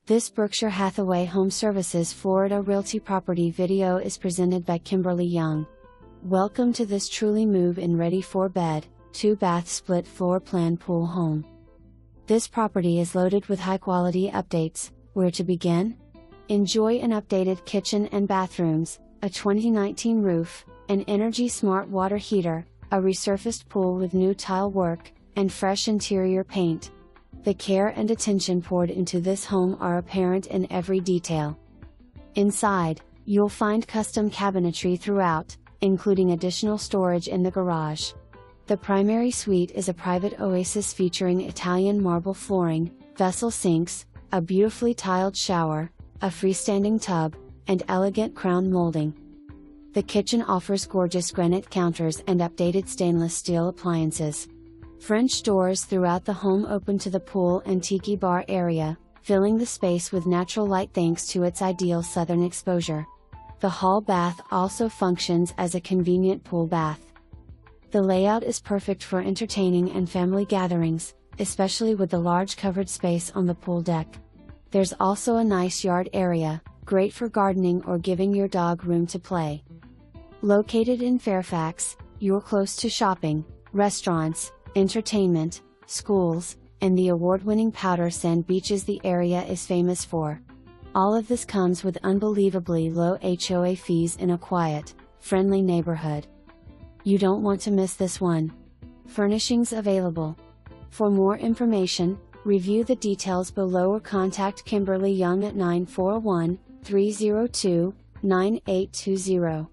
This Berkshire Hathaway HomeServices Florida Realty property video is presented by Kimberly Young. Welcome to this truly move-in ready 4-bed, 2-bath split floor plan pool home. This property is loaded with high-quality updates. Where to begin? Enjoy an updated kitchen and bathrooms, a 2019 roof, an energy-smart water heater, a resurfaced pool with new tile work, and fresh interior paint. The care and attention poured into this home are apparent in every detail. Inside, you'll find custom cabinetry throughout, including additional storage in the garage. The primary suite is a private oasis featuring Italian marble flooring, vessel sinks, a beautifully tiled shower, a freestanding tub, and elegant crown molding. The kitchen offers gorgeous granite counters and updated stainless steel appliances. French doors throughout the home open to the pool and Tiki Bar area, filling the space with natural light thanks to its ideal southern exposure. The hall bath also functions as a convenient pool bath. The layout is perfect for entertaining and family gatherings, especially with the large covered space on the pool deck. There's also a nice yard area, great for gardening or giving your dog room to play. Located in Fairfax, you're close to shopping, restaurants, entertainment, schools, and the award-winning powder sand beaches the area is famous for. All of this comes with unbelievably low HOA fees in a quiet, friendly neighborhood. You don't want to miss this one. Furnishings available. For more information, review the details below or contact Kimberly Young at 941-302-9820.